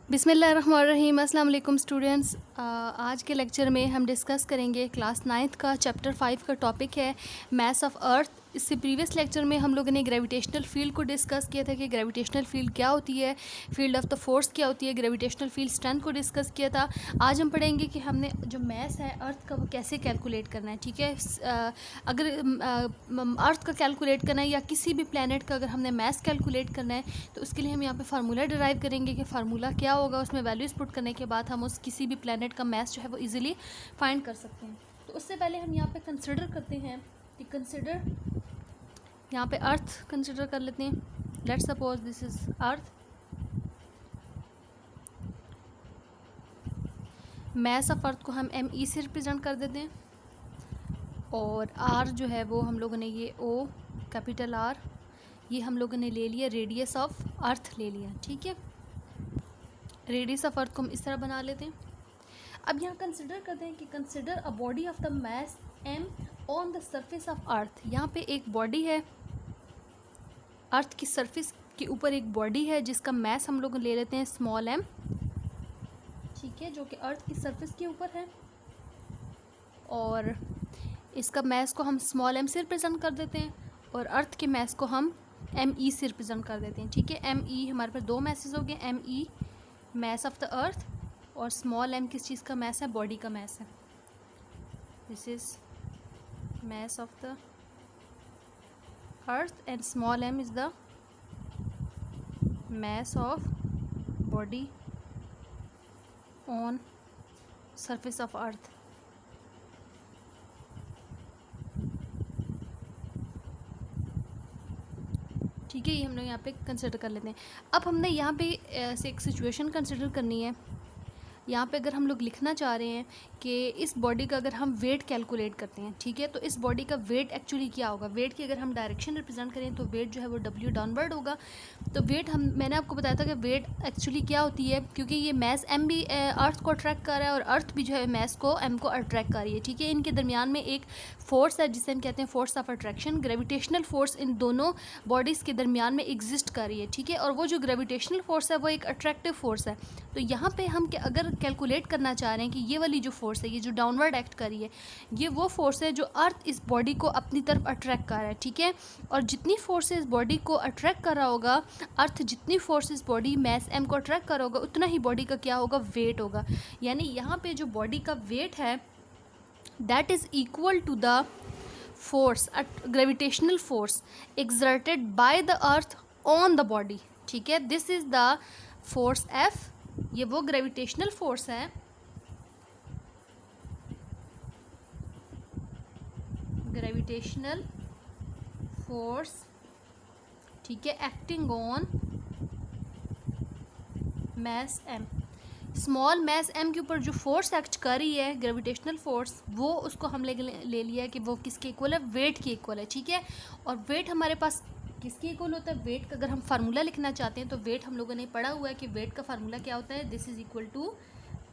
बिस्मिल्लाहिर्रहमानिर्रहीम। अस्सलाम वालेकुम स्टूडेंट्स। आज के लेक्चर में हम डिस्कस करेंगे क्लास 9th का चैप्टर 5 का टॉपिक है मास ऑफ अर्थ। इससे प्रीवियस लेक्चर में हम लोगों ने ग्रेविटेशनल फील्ड को डिस्कस किया था कि ग्रेविटेशनल फील्ड क्या होती है, फील्ड ऑफ द फोर्स क्या होती है, ग्रेविटेशनल फील्ड स्ट्रेंथ को डिस्कस किया था। आज हम पढ़ेंगे कि हमने जो मास है अर्थ का वो कैसे कैलकुलेट करना है। ठीक है, अगर अर्थ का कैलकुलेट करना है या किसी भी प्लैनेट का अगर हमने मास कैलकुलेट करना है तो उसके लिए हम यहाँ पे फार्मूला डिराइव करेंगे कि फार्मूला क्या होगा। उसमें वैल्यूज़ पुट करने के बाद हम उस किसी भी प्लैनेट का मास जो है वो इजीली फाइंड कर सकते हैं। तो उससे पहले हम यहाँ पे कंसिडर करते हैं कि कंसिडर यहाँ पे अर्थ कंसिडर कर लेते हैं। Let's suppose this is earth. Mass of earth को हम ME से रिप्रेजेंट कर देते हैं और R जो है वो हम लोगों ने ये O कैपिटल R ये हम लोगों ने ले लिया, रेडियस ऑफ अर्थ ले लिया। ठीक है, रेडियस ऑफ अर्थ को हम इस तरह बना लेते हैं। अब यहाँ कंसिडर करते हैं कि consider a body of the mass M on the surface of अर्थ। यहाँ पे एक बॉडी है, अर्थ की सरफेस के ऊपर एक बॉडी है जिसका मास हम लोग ले लेते हैं स्मॉल m। ठीक है, जो कि अर्थ की सरफेस के ऊपर है और इसका मास को हम स्मॉल m से रिप्रेजेंट कर देते हैं और अर्थ के मास को हम ME से रिप्रेजेंट कर देते हैं। ठीक है, ME हमारे पास दो मैसेज हो गए, ME मास ऑफ द अर्थ और स्मॉल m किस चीज़ का मास है, बॉडी का मास है। This is mass of the earth and small m is the mass of body on surface of earth। ठीक है, ये हम लोग यहाँ पे कंसिडर कर लेते हैं। अब हमने यहाँ पे से एक सिचुएशन कंसिडर करनी है। यहाँ पे अगर हम लोग लिखना चाह रहे हैं कि इस बॉडी का अगर हम वेट कैलकुलेट करते हैं, ठीक है, तो इस बॉडी का वेट एक्चुअली क्या होगा। वेट की अगर हम डायरेक्शन रिप्रेजेंट करें तो वेट जो है वो W डाउनवर्ड होगा। तो वेट मैंने आपको बताया था कि वेट एक्चुअली क्या होती है, क्योंकि ये मास M भी अर्थ को अट्रैक्ट कर रहा है और अर्थ भी जो है मास को M को अट्रैक्ट कर रही है। ठीक है, इनके दरमियान में एक फोर्स है जिसे हम कहते हैं force of attraction. Gravitational force in दोनों बॉडीज़ के दरमियान में एग्जिस्ट कर रही है। ठीक है, और वो जो ग्रेविटेशनल फोर्स है वो एक अट्रैक्टिव फोर्स है। तो यहाँ पे हम अगर कैलकुलेट करना चाह रहे हैं कि ये वाली जो फोर्स है, ये जो डाउनवर्ड एक्ट कर रही है, ये वो फोर्स है जो अर्थ इस बॉडी को अपनी तरफ अट्रैक्ट कर रहा है। ठीक है, और जितनी फोर्स इस बॉडी को अट्रैक्ट कर रहा होगा, अर्थ जितनी फोर्स इस बॉडी मास M को अट्रैक्ट कर रहा होगा, उतना ही बॉडी का क्या होगा, वेट होगा। यानी यहाँ पे जो बॉडी का वेट है that is equal to the force, gravitational force exerted by the earth on the body. ठीक है, this is the force F। ये वो ग्रेविटेशनल फोर्स है, ग्रेविटेशनल फोर्स, ठीक है, acting on mass M। Small mass M के ऊपर जो फोर्स एक्ट कर रही है ग्रेविटेशनल फोर्स, वो उसको हम ले लिया है कि वो किसके इक्वल है, वेट के इक्वल है। ठीक है, और वेट हमारे पास किसके इक्वल होता है, वेट का अगर हम फार्मूला लिखना चाहते हैं तो वेट हम लोगों ने पढ़ा हुआ है कि वेट का फार्मूला क्या होता है, this is equal to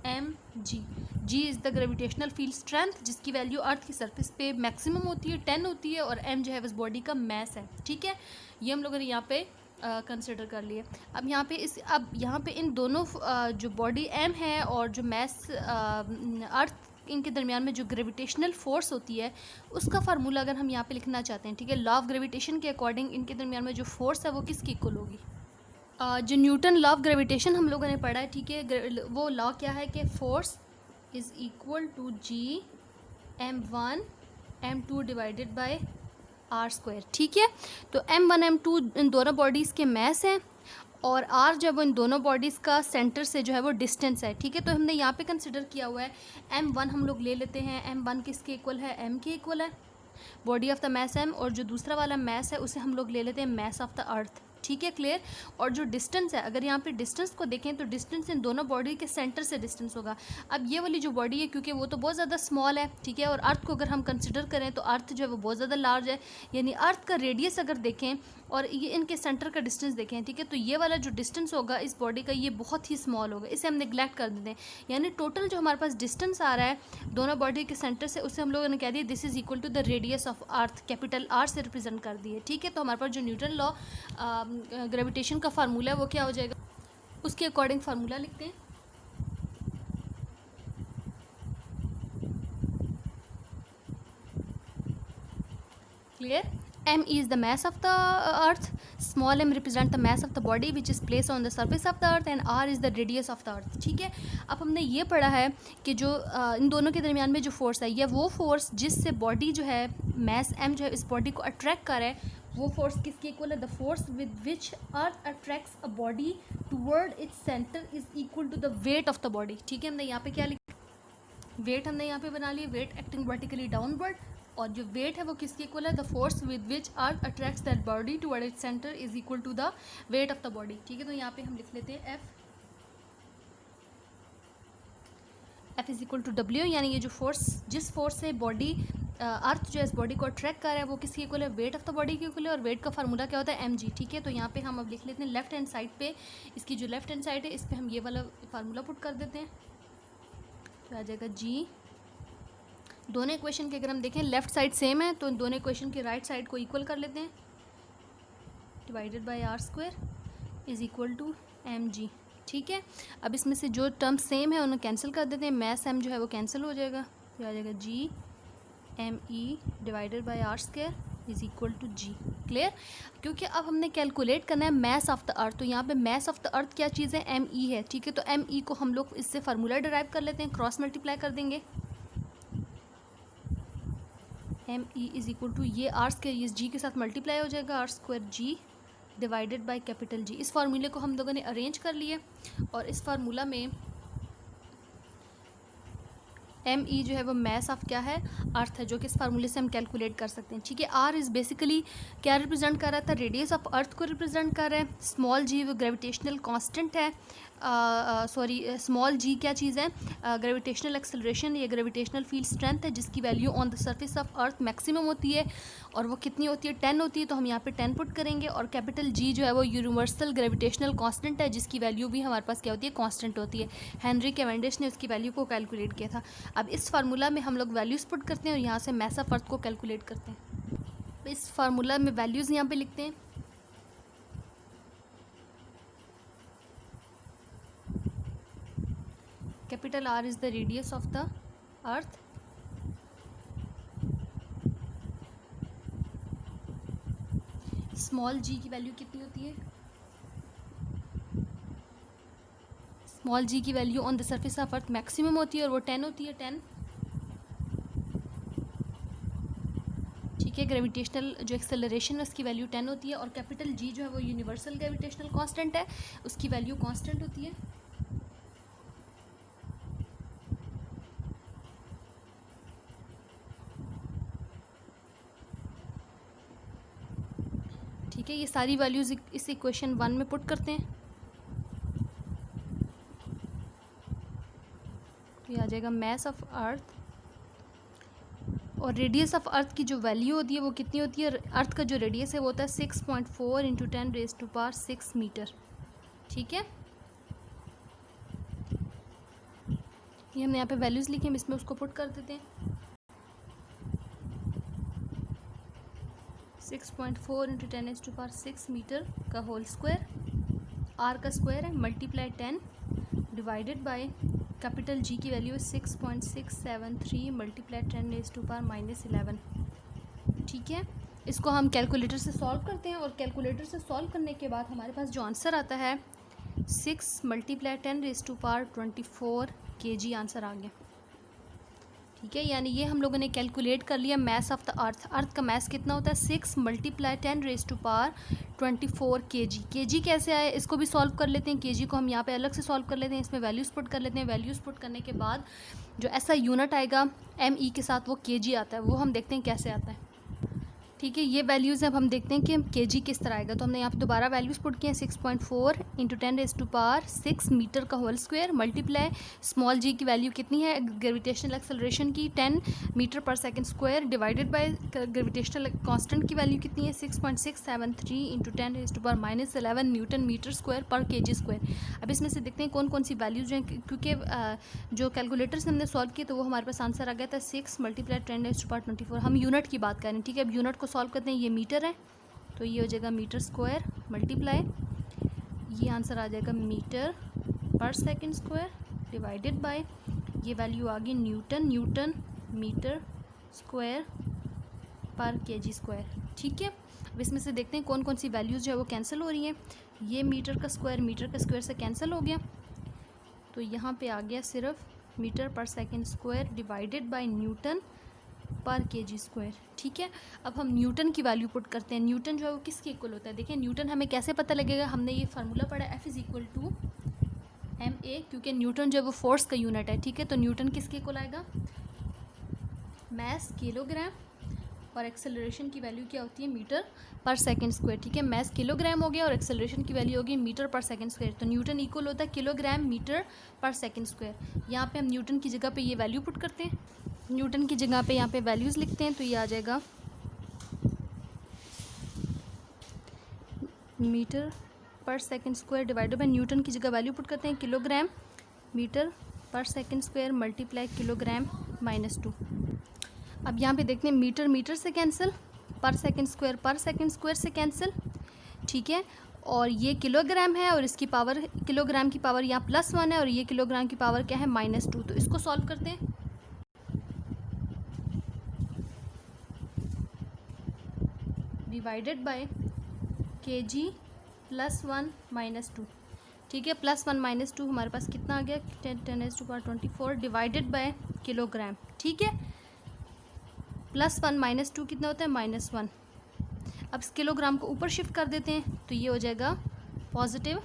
mg। g is the gravitational field strength जिसकी वैल्यू अर्थ की सरफेस पे मैक्सिमम होती है, 10 होती है, और m जो है उस बॉडी का मास है। ठीक है, ये हम लोगों ने यहाँ पे कंसिडर कर लिए। अब यहाँ पे इन दोनों जो बॉडी M है और जो मास अर्थ, इनके दरमियान में जो ग्रेविटेशनल फोर्स होती है उसका फार्मूला अगर हम यहाँ पे लिखना चाहते हैं, ठीक है, लॉ ऑफ ग्रेविटेशन के अकॉर्डिंग इनके दरमियान में जो फोर्स है वो किसकी इक्वल होगी, जो न्यूटन लॉ ऑफ ग्रेविटेशन हम लोगों ने पढ़ा है। ठीक है, वो लॉ क्या है कि force is equal to G M1 M2 divided by R²। ठीक है, तो M1 M2 इन दोनों बॉडीज़ के मास हैं और R जो है वो इन दोनों बॉडीज़ का सेंटर से जो है वो डिस्टेंस है। ठीक है, तो हमने यहाँ पे कंसिडर किया हुआ है M1 हम लोग ले लेते हैं, M1 किसके इक्वल है, M के इक्वल है, body of the mass M, और जो दूसरा वाला मास है उसे हम लोग ले लेते हैं मास ऑफ द अर्थ। ठीक है, क्लियर। और जो डिस्टेंस है, अगर यहाँ पे डिस्टेंस को देखें तो डिस्टेंस इन दोनों बॉडी के सेंटर से डिस्टेंस होगा। अब ये वाली जो बॉडी है क्योंकि वो तो बहुत ज़्यादा स्मॉल है, ठीक है, और अर्थ को अगर हम कंसिडर करें तो अर्थ जो है वो बहुत ज़्यादा लार्ज है, यानी अर्थ का रेडियस अगर देखें और ये इनके सेंटर का डिस्टेंस देखें, ठीक है, तो ये वाला जो डिस्टेंस होगा इस बॉडी का ये बहुत ही स्मॉल होगा, इसे हम नेग्लेक्ट कर देते हैं। यानी टोटल जो हमारे पास डिस्टेंस आ रहा है दोनों बॉडी के सेंटर से, उसे हम लोगों ने कह दिया this is equal to the radius of earth, capital R से रिप्रेजेंट कर दिए। ठीक है, तो हमारे पास जो न्यूटन लॉ ग्रेविटेशन का फार्मूला है वो क्या हो जाएगा, उसके अकॉर्डिंग फार्मूला लिखते हैं। Clear? m is the mass of the earth, small m represent the mass of the body which is placed on the surface of the earth and r is the radius of the earth। ठीक है, अब हमने ये पढ़ा है कि जो इन दोनों के दरमियान में जो फोर्स है, या वो फोर्स जिससे बॉडी जो है मैस m जो है इस बॉडी को अट्रैक्ट कर रहा है, वो फोर्स किसके इक्वल है? The force with which earth attracts a body toward its centre is equal to the weight of the body. ठीक है, हमने यहाँ पे क्या लिखा? वेट हमने यहाँ पे बना लिया, वेट एक्टिंग वर्टिकली डाउनवर्ड, और जो वेट है वो किसके इक्वल है? The force with which earth attracts that body toward its centre is equal to the weight of the body. ठीक है, तो यहाँ पे हम लिख लेते हैं F is equal to W, यानी ये जो फोर्स, जिस फोर्स से बॉडी अर्थ जो है इस बॉडी को अट्रैक्ट कर रहा है वो किसके इक्वल है? वेट ऑफ द बॉडी के इक्वल है, और वेट का फार्मूला क्या होता है? M G. ठीक है, तो यहाँ पे हम अब लिख लेते हैं लेफ्ट हैंड साइड पे, इसकी जो लेफ्ट हैंड साइड है इस पर हम ये वाला फार्मूला पुट कर देते हैं, तो आ जाएगा जी। दोनों इक्वेशन के अगर हम देखें लेफ्ट साइड सेम है, तो दोनों इक्वेशन की राइट साइड को इक्वल कर लेते हैं, divided by R square is equal to M G. ठीक है, अब इसमें से जो टर्म सेम है उन्हें कैंसिल कर देते हैं, मैस एम जो है वो कैंसिल हो जाएगा, तो आ जाएगा G M E divided by R square is equal to G. Clear? क्योंकि अब हमने कैलकुलेट करना है मैस ऑफ द अर्थ, तो यहाँ पे मैस ऑफ द अर्थ क्या चीज़ है? एम ई है। ठीक है, तो एम ई को हम लोग इससे फार्मूला डिराइव कर लेते हैं, क्रॉस मल्टीप्लाई कर देंगे, M E is equal to ये आर स्क्वायर, ये जी के साथ मल्टीप्लाई हो जाएगा, R square G divided by capital G. इस फार्मूले को हम लोगों ने अरेंज कर लिया, और इस फार्मूला में एम ई जो है वो मैस ऑफ क्या है? अर्थ है, जो कि इस फार्मूले से हम कैलकुलेट कर सकते हैं। ठीक है, आर इज़ बेसिकली क्या रिप्रेजेंट कर रहा था? रेडियस ऑफ अर्थ को रिप्रेजेंट कर रहा है। स्मॉल जी वो ग्रेविटेशनल कांस्टेंट है, सॉरी स्मॉल जी क्या चीज़ है? ग्रेविटेशनल एक्सेलरेशन या ग्रेविटेशनल फील्ड स्ट्रेंथ है, जिसकी value on the surface of earth maximum होती है, और वो कितनी होती है? 10 होती है, तो हम यहाँ पे 10 पुट करेंगे। और कैपिटल जी जो है वो यूनिवर्सल ग्रेविटेशनल कांस्टेंट है, जिसकी वैल्यू भी हमारे पास क्या होती है? कांस्टेंट होती है। हेनरी कैवेंडिश ने उसकी वैल्यू को कैलकुलेट किया था। अब इस फार्मूला में हम लोग वैल्यूज़ पुट करते हैं और यहाँ से मैस ऑफ अर्थ को कैलकुलेट करते हैं। इस फार्मूला में वैल्यूज़ यहाँ पे लिखते हैं, capital R is the radius of the earth, small G की वैल्यू कितनी होती है? स्मॉल जी की value on the surface of earth maximum होती है, और वो 10 होती है, 10। ठीक है, ग्रेविटेशनल जो एक्सेलरेशन है उसकी वैल्यू 10 होती है, और कैपिटल जी जो है वो यूनिवर्सल ग्रेविटेशनल कांस्टेंट है, उसकी वैल्यू कांस्टेंट होती है। ठीक है, ये सारी वैल्यूज़ इस इक्वेशन 1 में पुट करते हैं, तो ये आ जाएगा मैस ऑफ अर्थ, और रेडियस ऑफ अर्थ की जो वैल्यू होती है वो कितनी होती है? अर्थ का जो रेडियस है वो होता है 6.4 इंटू 10⁻⁶ मीटर। ठीक है, ये हमने यहाँ पे वैल्यूज़ लिखी, हम इसमें उसको पुट कर देते हैं, 6.4 इंटू 10⁻⁶ मीटर का होल स्क्वायर, आर का स्क्वायर है, मल्टीप्लाई 10 डिवाइडेड बाय कैपिटल जी की वैल्यू है 6.673 मल्टीप्लाई 10⁻⁻11। ठीक है, इसको हम कैलकुलेटर से सॉल्व करते हैं, और कैलकुलेटर से सॉल्व करने के बाद हमारे पास जो आंसर आता है 6 मल्टीप्लाई 10⁻24 kg आंसर आ गया। ठीक है, यानी ये हम लोगों ने कैलकुलेट कर लिया मैस ऑफ द अर्थ। अर्थ का मैस कितना होता है? 6 मल्टीप्लाई 10⁻24 kg। kg कैसे आए इसको भी सॉल्व कर लेते हैं। kg को हम यहाँ पे अलग से सॉल्व कर लेते हैं, इसमें वैल्यूज़ पुट कर लेते हैं। वैल्यूज़ पुट करने के बाद जो ऐसा यूनिट आएगा me के साथ वो kg आता है, वो हम देखते हैं कैसे आता है। ठीक है, ये वैल्यूज़ अब हम देखते हैं कि kg किस तरह आएगा। तो हमने यहाँ पे दोबारा वैल्यूज़ पुट किए हैं 6.4 इंटू 10⁻⁶ मीटर का whole square multiply small g की वैल्यू कितनी है ग्रेविटेशनल एक्सेलरेशन की 10 मीटर पर second square divided by gravitational constant की वैल्यू कितनी है 6.673 इंटू 10⁻⁻11 न्यूटन मीटर स्क्वायर पर kg स्क्वायर। अब इसमें से देखते हैं कौन कौन सी वैल्यूज हैं, क्योंकि जो कैलकुलेटर से हमने सॉल्व किया तो वो हमारे पास आंसर आ गया था 6 मल्टीप्लाई 10⁻24। हम यूनिट की बात करें, ठीक है। अब यूनिट को सॉल्व करते हैं, ये मीटर है तो ये हो जाएगा मीटर स्क्वायर मल्टीप्लाई ये आंसर आ जाएगा मीटर पर सेकंड स्क्वायर डिवाइडेड बाय, ये वैल्यू आ गई न्यूटन, न्यूटन मीटर स्क्वायर पर केजी स्क्वायर। ठीक है, अब इसमें से देखते हैं कौन कौन सी वैल्यूज़ जो है वो कैंसिल हो रही हैं। ये मीटर का स्क्वायर से कैंसिल हो गया, तो यहाँ पे आ गया सिर्फ मीटर पर second square divided bye Newton पर केजी स्क्वायर। ठीक है, अब हम न्यूटन की वैल्यू पुट करते हैं। न्यूटन जो है वो किसके इक्वल होता है? देखिए न्यूटन हमें कैसे पता लगेगा, हमने ये फार्मूला पढ़ा F is equal to ma, क्योंकि न्यूटन जो है वो फोर्स का यूनिट है। ठीक है, तो न्यूटन किसके इक्वल आएगा? मैस किलोग्राम, और एक्सेलरेशन की वैल्यू क्या होती है? मीटर पर सेकंड स्क्वायर। ठीक है, मैस किलोग्राम हो गया और एक्सेलरेशन की वैल्यू होगी मीटर पर सेकंड स्क्वायर, तो न्यूटन इक्वल होता है किलोग्राम मीटर पर सेकंड स्क्वायर। यहाँ पे हम न्यूटन की जगह पे ये वैल्यू पुट करते हैं, न्यूटन की जगह पे यहाँ पे वैल्यूज़ लिखते हैं, तो ये आ जाएगा मीटर पर second square divided bye Newton की जगह वैल्यू पुट करते हैं किलोग्राम मीटर पर सेकंड स्क्वायर मल्टीप्लाई किलोग्राम -2। अब यहाँ पे देखते हैं मीटर मीटर से कैंसिल, पर सेकंड स्क्वायर से कैंसिल। ठीक है, और ये किलोग्राम है और इसकी पावर, किलोग्राम की पावर यहाँ +1 है और ये किलोग्राम की पावर क्या है? -2। तो इसको सॉल्व करते हैं, डिवाइडेड बाय केजी +1 -2। ठीक है, +1 -2 हमारे पास कितना आ गया? 10⁻⁴ डिवाइडेड बाय किलोग्राम। ठीक है, +1 -2 कितना होता है? -1। अब इस किलोग्राम को ऊपर शिफ्ट कर देते हैं, तो ये हो जाएगा पॉजिटिव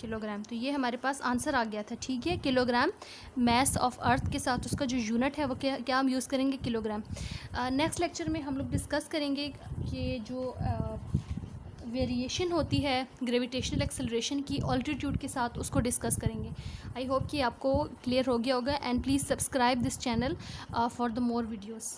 किलोग्राम। तो ये हमारे पास आंसर आ गया था। ठीक है, किलोग्राम मैस ऑफ अर्थ के साथ उसका जो यूनिट है वो क्या हम यूज़ करेंगे? किलोग्राम। नेक्स्ट लेक्चर में हम लोग डिस्कस करेंगे कि जो वेरिएशन होती है ग्रेविटेशनल एक्सेलरेशन की ऑल्टीट्यूड के साथ, उसको डिस्कस करेंगे। आई होप कि आपको क्लियर हो गया होगा, and please subscribe this channel for the more videos.